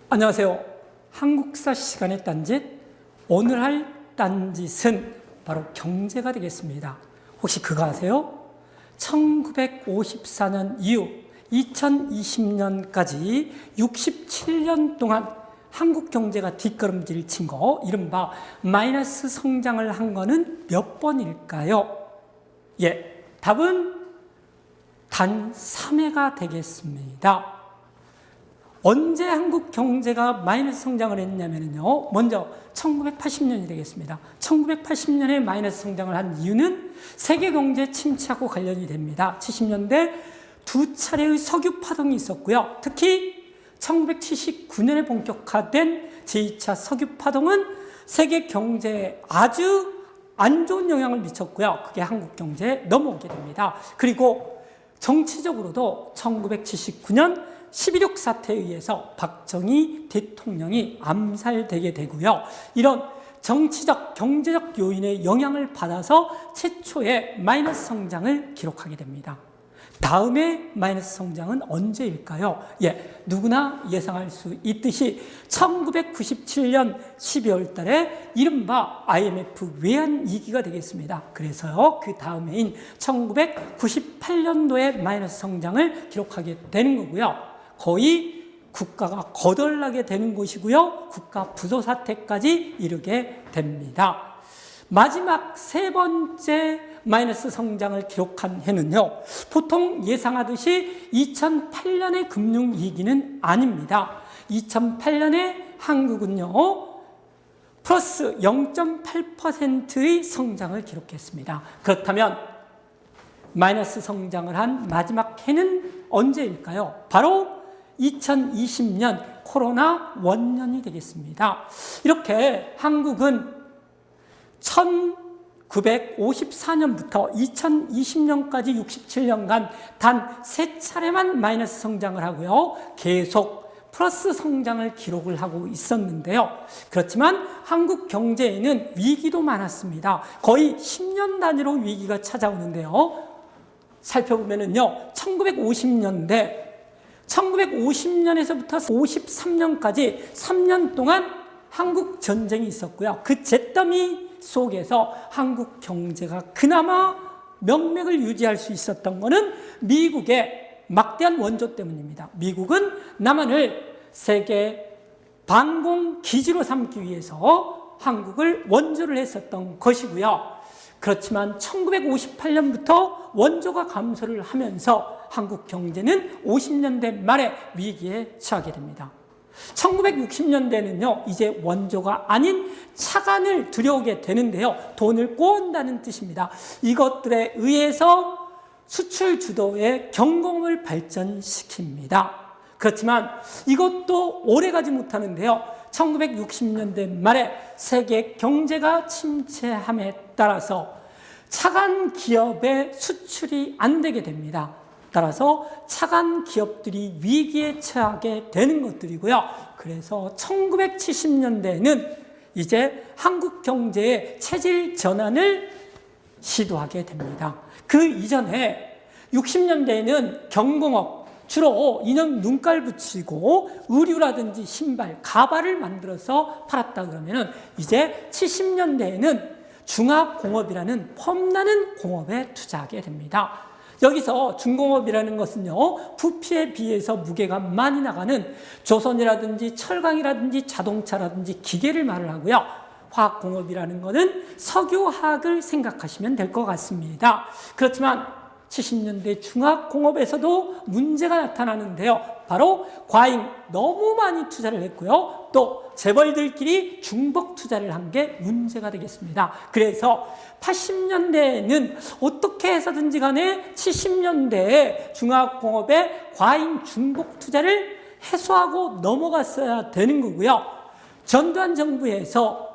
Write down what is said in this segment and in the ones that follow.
안녕하세요. 한국사 시간의 딴짓. 오늘 할 딴짓은 바로 경제가 되겠습니다. 혹시 그거 아세요? 1954년 이후 2020년까지 67년 동안 한국 경제가 뒷걸음질 친 거, 이른바 마이너스 성장을 한 거는 몇 번일까요? 예, 답은 단 3회가 되겠습니다. 언제 한국 경제가 마이너스 성장을 했냐면요. 먼저 1980년이 되겠습니다. 1980년에 마이너스 성장을 한 이유는 세계 경제 침체하고 관련이 됩니다. 70년대 두 차례의 석유 파동이 있었고요. 특히 1979년에 본격화된 제2차 석유 파동은 세계 경제에 아주 안 좋은 영향을 미쳤고요. 그게 한국 경제에 넘어오게 됩니다. 그리고 정치적으로도 1979년 11.6 사태에 의해서 박정희 대통령이 암살되게 되고요. 이런 정치적, 경제적 요인의 영향을 받아서 최초의 마이너스 성장을 기록하게 됩니다. 다음에 마이너스 성장은 언제일까요? 예, 누구나 예상할 수 있듯이 1997년 12월 달에 이른바 IMF 외환위기가 되겠습니다. 그래서요, 그 다음해인 1998년도에 마이너스 성장을 기록하게 되는 거고요. 거의 국가가 거덜나게 되는 것이고요. 국가 부도 사태까지 이르게 됩니다. 마지막 세 번째 마이너스 성장을 기록한 해는요. 보통 예상하듯이 2008년의 금융위기는 아닙니다. 2008년에 한국은요. 플러스 0.8%의 성장을 기록했습니다. 그렇다면 마이너스 성장을 한 마지막 해는 언제일까요? 바로 2020년 코로나 원년이 되겠습니다. 이렇게 한국은 1954년부터 2020년까지 67년간 단 3차례만 마이너스 성장을 하고요. 계속 플러스 성장을 기록을 하고 있었는데요. 그렇지만 한국 경제에는 위기도 많았습니다. 거의 10년 단위로 위기가 찾아오는데요. 살펴보면요. 1950년에서부터 53년까지 3년 동안 한국 전쟁이 있었고요. 그 잿더미 속에서 한국 경제가 그나마 명맥을 유지할 수 있었던 것은 미국의 막대한 원조 때문입니다. 미국은 남한을 세계 방공 기지로 삼기 위해서 한국을 원조를 했었던 것이고요. 그렇지만 1958년부터 원조가 감소를 하면서 한국 경제는 50년대 말에 위기에 처하게 됩니다. 1960년대는요, 이제 원조가 아닌 차관을 들여오게 되는데요. 돈을 꼬은다는 뜻입니다. 이것들에 의해서 수출 주도의 경공을 발전시킵니다. 그렇지만 이것도 오래가지 못하는데요. 1960년대 말에 세계 경제가 침체함에 따라서 차관 기업의 수출이 안 되게 됩니다. 따라서 차관 기업들이 위기에 처하게 되는 것들이고요. 그래서 1970년대에는 이제 한국 경제의 체질 전환을 시도하게 됩니다. 그 이전에 60년대에는 경공업, 주로 인형 눈깔 붙이고 의류라든지 신발, 가발을 만들어서 팔았다 그러면은 이제 70년대에는 중화공업이라는 폼나는 공업에 투자하게 됩니다. 여기서 중공업이라는 것은요, 부피에 비해서 무게가 많이 나가는 조선이라든지 철강이라든지 자동차라든지 기계를 말을 하고요. 화학공업이라는 것은 석유화학을 생각하시면 될 것 같습니다. 그렇지만 70년대 중화공업에서도 문제가 나타나는데요. 바로 과잉, 너무 많이 투자를 했고요. 또 재벌들끼리 중복 투자를 한 게 문제가 되겠습니다. 그래서 80년대에는 어떻게 해서든지 간에 70년대에 중화공업의 과잉 중복 투자를 해소하고 넘어갔어야 되는 거고요. 전두환 정부에서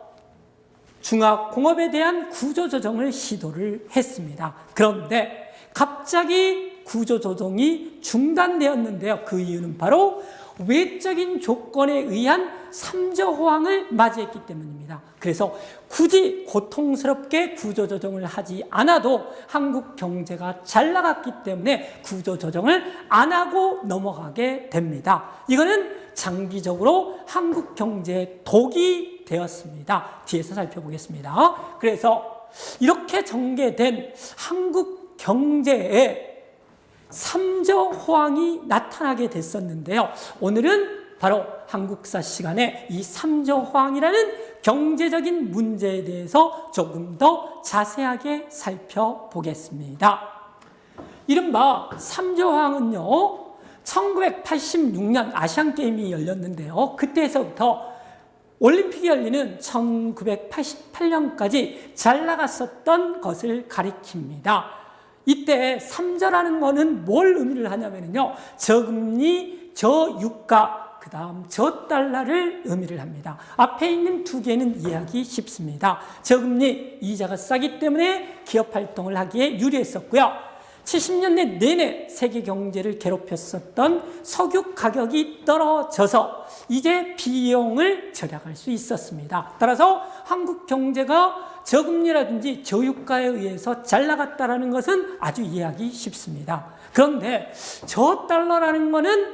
중화공업에 대한 구조조정을 시도를 했습니다. 그런데 갑자기 구조조정이 중단되었는데요. 그 이유는 바로 외적인 조건에 의한 삼저호황을 맞이했기 때문입니다. 그래서 굳이 고통스럽게 구조조정을 하지 않아도 한국 경제가 잘 나갔기 때문에 구조조정을 안 하고 넘어가게 됩니다. 이거는 장기적으로 한국 경제의 독이 되었습니다. 뒤에서 살펴보겠습니다. 그래서 이렇게 전개된 한국 경제에 삼저호황이 나타나게 됐었는데요. 오늘은 바로 한국사 시간에 이 삼저호황이라는 경제적인 문제에 대해서 조금 더 자세하게 살펴보겠습니다. 이른바 삼저호황은요, 1986년 아시안게임이 열렸는데요. 그때서부터 올림픽이 열리는 1988년까지 잘 나갔었던 것을 가리킵니다. 이때 삼저라는 거는 뭘 의미를 하냐면요, 저금리, 저유가, 그 다음 저달러를 의미를 합니다. 앞에 있는 두 개는 이해하기 쉽습니다. 저금리, 이자가 싸기 때문에 기업 활동을 하기에 유리했었고요. 70년대 내내 세계 경제를 괴롭혔었던 석유 가격이 떨어져서 이제 비용을 절약할 수 있었습니다. 따라서 한국 경제가 저금리라든지 저유가에 의해서 잘 나갔다는 것은 아주 이해하기 쉽습니다. 그런데 저달러라는 것은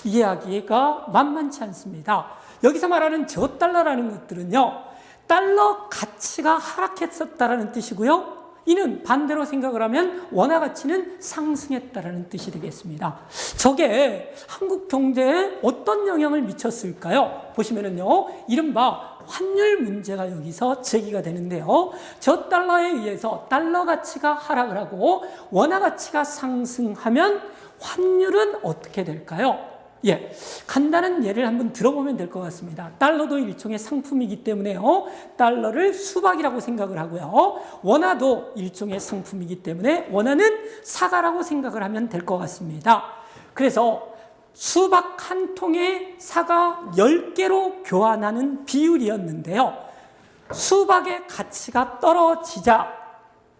이해하기가 만만치 않습니다. 여기서 말하는 저달러라는 것들은요, 달러 가치가 하락했었다는 뜻이고요. 이는 반대로 생각을 하면 원화 가치는 상승했다는 뜻이 되겠습니다. 저게 한국 경제에 어떤 영향을 미쳤을까요? 보시면은요, 이른바 환율 문제가 여기서 제기가 되는데요. 저 달러에 의해서 달러 가치가 하락을 하고 원화 가치가 상승하면 환율은 어떻게 될까요? 예, 간단한 예를 한번 들어보면 될 것 같습니다. 달러도 일종의 상품이기 때문에요, 달러를 수박이라고 생각을 하고요. 원화도 일종의 상품이기 때문에 원화는 사과라고 생각을 하면 될 것 같습니다. 그래서 수박 한 통에 사과 10개로 교환하는 비율이었는데요. 수박의 가치가 떨어지자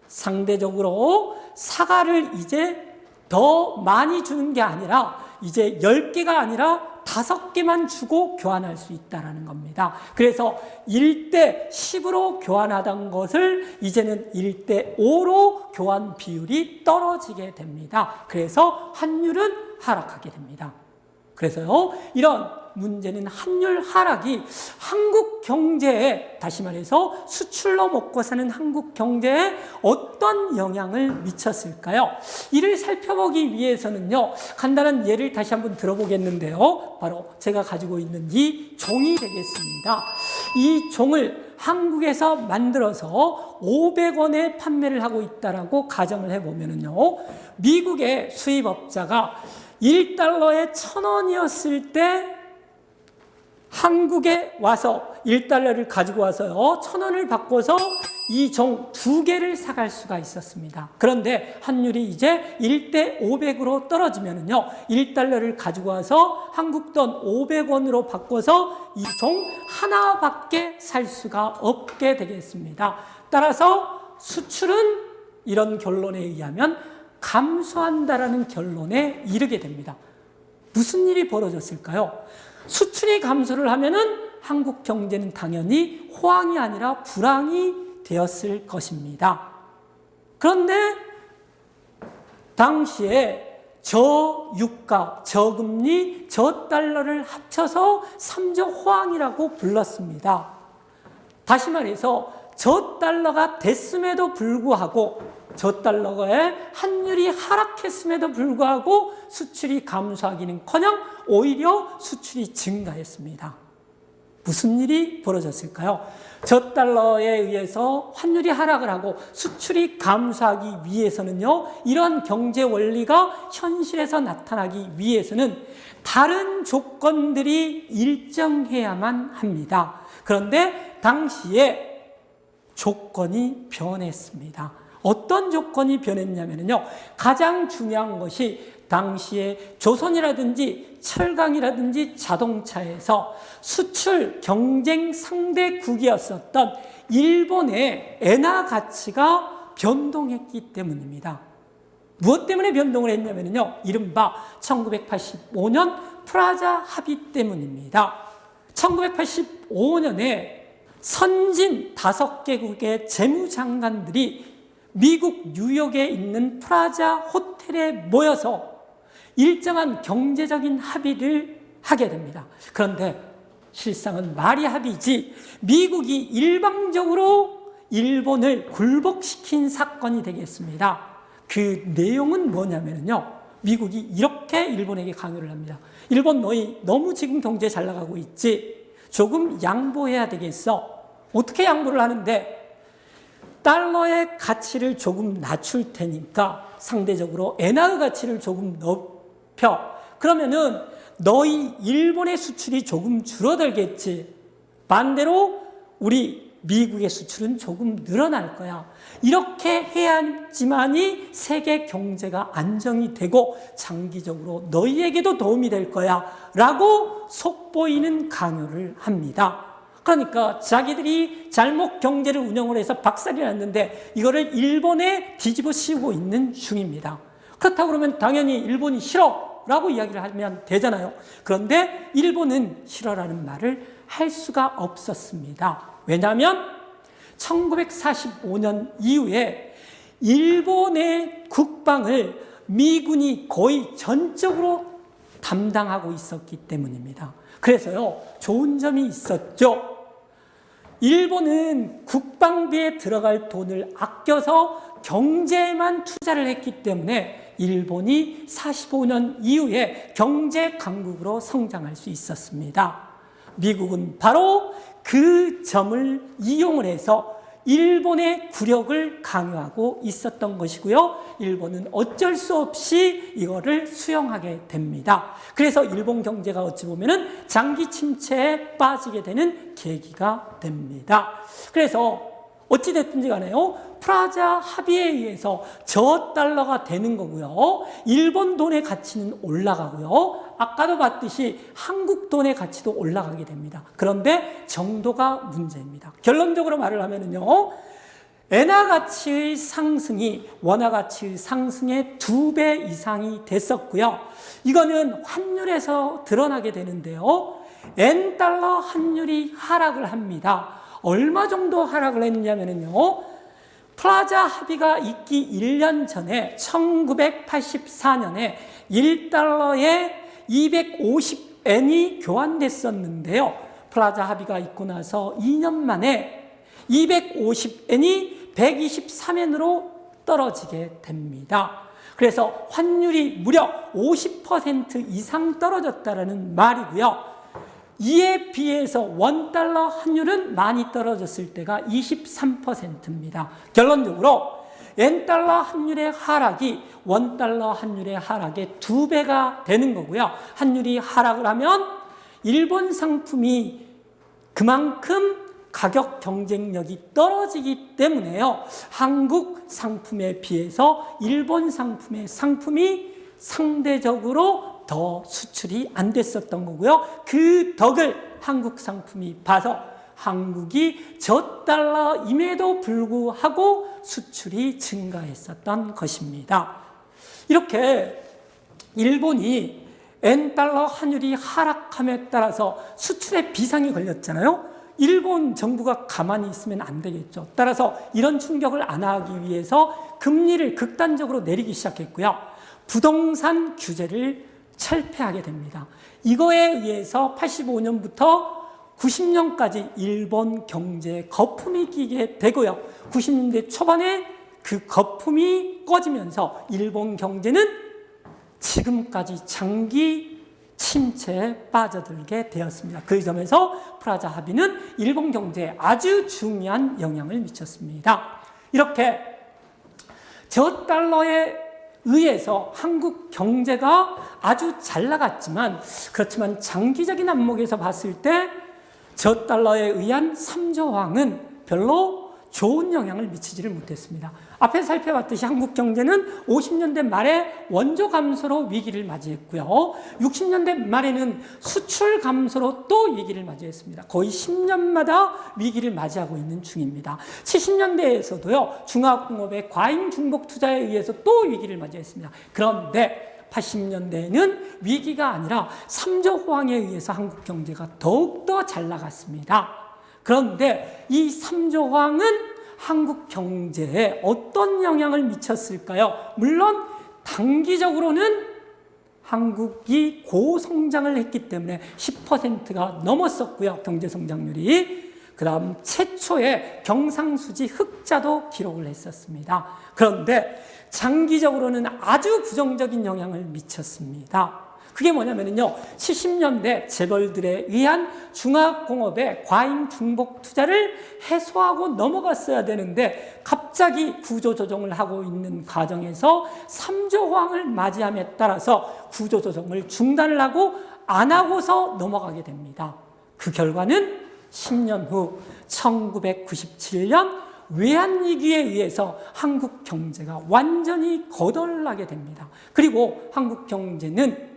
상대적으로 사과를 이제 더 많이 주는 게 아니라 이제 10개가 아니라 5개만 주고 교환할 수 있다는 겁니다. 그래서 1대 10으로 교환하던 것을 이제는 1대 5로 교환 비율이 떨어지게 됩니다. 그래서 환율은 하락하게 됩니다. 그래서요, 이런 문제는 환율 하락이 한국 경제에, 다시 말해서 수출로 먹고 사는 한국 경제에 어떤 영향을 미쳤을까요? 이를 살펴보기 위해서는요, 간단한 예를 다시 한번 들어보겠는데요. 바로 제가 가지고 있는 이 종이 되겠습니다. 이 종을 한국에서 만들어서 500원에 판매를 하고 있다라고 가정을 해보면은요, 미국의 수입업자가 1달러에 1,000원이었을 때 한국에 와서 1달러를 가지고 와서요, 1,000원을 바꿔서 이 종 2개를 사갈 수가 있었습니다. 그런데 환율이 이제 1대 500으로 떨어지면은요, 1달러를 가지고 와서 한국 돈 500원으로 바꿔서 이 종 하나밖에 살 수가 없게 되겠습니다. 따라서 수출은 이런 결론에 의하면 감소한다라는 결론에 이르게 됩니다. 무슨 일이 벌어졌을까요? 수출이 감소를 하면은 한국 경제는 당연히 호황이 아니라 불황이 되었을 것입니다. 그런데 당시에 저유가, 저금리, 저달러를 합쳐서 삼저호황이라고 불렀습니다. 다시 말해서 저달러가 됐음에도 불구하고, 저달러의 환율이 하락했음에도 불구하고 수출이 감소하기는커녕 오히려 수출이 증가했습니다. 무슨 일이 벌어졌을까요? 저달러에 의해서 환율이 하락을 하고 수출이 감소하기 위해서는요, 이런 경제 원리가 현실에서 나타나기 위해서는 다른 조건들이 일정해야만 합니다. 그런데 당시에 조건이 변했습니다. 어떤 조건이 변했냐면요, 가장 중요한 것이 당시에 조선이라든지 철강이라든지 자동차에서 수출 경쟁 상대국이었었던 일본의 엔화 가치가 변동했기 때문입니다. 무엇 때문에 변동을 했냐면요, 이른바 1985년 프라자 합의 때문입니다. 1985년에 선진 5개국의 재무장관들이 미국 뉴욕에 있는 프라자 호텔에 모여서 일정한 경제적인 합의를 하게 됩니다. 그런데 실상은 말이 합의지 미국이 일방적으로 일본을 굴복시킨 사건이 되겠습니다. 그 내용은 뭐냐면요, 미국이 이렇게 일본에게 강요를 합니다. 일본 너희 너무 지금 경제 잘 나가고 있지? 조금 양보해야 되겠어. 어떻게 양보를 하는데, 달러의 가치를 조금 낮출 테니까 상대적으로 엔화의 가치를 조금 높여. 그러면은 너희 일본의 수출이 조금 줄어들겠지. 반대로 우리 미국의 수출은 조금 늘어날 거야. 이렇게 해야지만이 세계 경제가 안정이 되고 장기적으로 너희에게도 도움이 될 거야 라고 속보이는 강요를 합니다. 그러니까 자기들이 잘못 경제를 운영을 해서 박살이 났는데 이거를 일본에 뒤집어 씌우고 있는 중입니다. 그렇다고 그러면 당연히 일본이 싫어 라고 이야기를 하면 되잖아요. 그런데 일본은 싫어라는 말을 할 수가 없었습니다. 왜냐하면 1945년 이후에 일본의 국방을 미군이 거의 전적으로 담당하고 있었기 때문입니다. 그래서요, 좋은 점이 있었죠. 일본은 국방비에 들어갈 돈을 아껴서 경제에만 투자를 했기 때문에 일본이 45년 이후에 경제 강국으로 성장할 수 있었습니다. 미국은 바로 그 점을 이용을 해서 일본의 굴욕을 강요하고 있었던 것이고요. 일본은 어쩔 수 없이 이거를 수용하게 됩니다. 그래서 일본 경제가 어찌 보면은 장기 침체에 빠지게 되는 계기가 됩니다. 그래서 어찌 됐든지 간에요, 프라자 합의에 의해서 저달러가 되는 거고요. 일본 돈의 가치는 올라가고요. 아까도 봤듯이 한국 돈의 가치도 올라가게 됩니다. 그런데 정도가 문제입니다. 결론적으로 말을 하면은요, 엔화 가치의 상승이 원화 가치의 상승의 2배 이상이 됐었고요. 이거는 환율에서 드러나게 되는데요. 엔달러 환율이 하락을 합니다. 얼마 정도 하락을 했냐면요, 프라자 합의가 있기 1년 전에 1984년에 1달러에 250엔이 교환됐었는데요. 프라자 합의가 있고 나서 2년 만에 250엔이 123엔으로 떨어지게 됩니다. 그래서 환율이 무려 50% 이상 떨어졌다는 말이고요. 이에 비해서 원달러 환율은 많이 떨어졌을 때가 23%입니다. 결론적으로 엔달러 환율의 하락이 원달러 환율의 하락의 2배가 되는 거고요. 환율이 하락을 하면 일본 상품이 그만큼 가격 경쟁력이 떨어지기 때문에요. 한국 상품에 비해서 일본 상품의 상품이 상대적으로 더 수출이 안 됐었던 거고요. 그 덕을 한국 상품이 봐서 한국이 저달러임에도 불구하고 수출이 증가했었던 것입니다. 이렇게 일본이 엔달러 환율이 하락함에 따라서 수출에 비상이 걸렸잖아요. 일본 정부가 가만히 있으면 안 되겠죠. 따라서 이런 충격을 안 하기 위해서 금리를 극단적으로 내리기 시작했고요. 부동산 규제를 철폐하게 됩니다. 이거에 의해서 85년부터 90년까지 일본 경제에 거품이 끼게 되고요. 90년대 초반에 그 거품이 꺼지면서 일본 경제는 지금까지 장기 침체에 빠져들게 되었습니다. 그 점에서 프라자 합의는 일본 경제에 아주 중요한 영향을 미쳤습니다. 이렇게 저달러에 의해서 한국 경제가 아주 잘 나갔지만, 그렇지만 장기적인 안목에서 봤을 때 저달러에 의한 3조황은 별로 좋은 영향을 미치지를 못했습니다. 앞에 살펴봤듯이 한국 경제는 50년대 말에 원조 감소로 위기를 맞이했고요. 60년대 말에는 수출 감소로 또 위기를 맞이했습니다. 거의 10년마다 위기를 맞이하고 있는 중입니다. 70년대에서도요. 중화공업의 과잉 중복 투자에 의해서 또 위기를 맞이했습니다. 그런데 80년대에는 위기가 아니라 3조 호황에 의해서 한국 경제가 더욱더 잘 나갔습니다. 그런데 이 3조 호황은 한국 경제에 어떤 영향을 미쳤을까요? 물론 단기적으로는 한국이 고성장을 했기 때문에 10%가 넘었었고요. 경제 성장률이. 그 다음 최초의 경상수지 흑자도 기록을 했었습니다. 그런데 장기적으로는 아주 부정적인 영향을 미쳤습니다. 그게 뭐냐면요. 70년대 재벌들에 의한 중화공업의 과잉 중복 투자를 해소하고 넘어갔어야 되는데 갑자기 구조조정을 하고 있는 과정에서 3조 호황을 맞이함에 따라서 구조조정을 중단을 하고 안 하고서 넘어가게 됩니다. 그 결과는 10년 후 1997년 외환위기에 의해서 한국 경제가 완전히 거덜나게 됩니다. 그리고 한국 경제는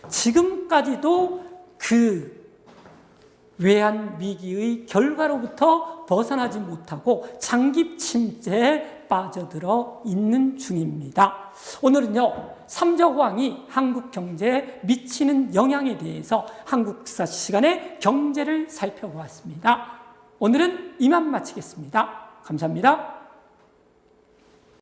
지금까지도 그 외환위기의 결과로부터 벗어나지 못하고 장기 침체에 빠져들어 있는 중입니다. 오늘은요, 3조 호황이 한국 경제에 미치는 영향에 대해서 한국사 시간의 경제를 살펴보았습니다. 오늘은 이만 마치겠습니다. 감사합니다.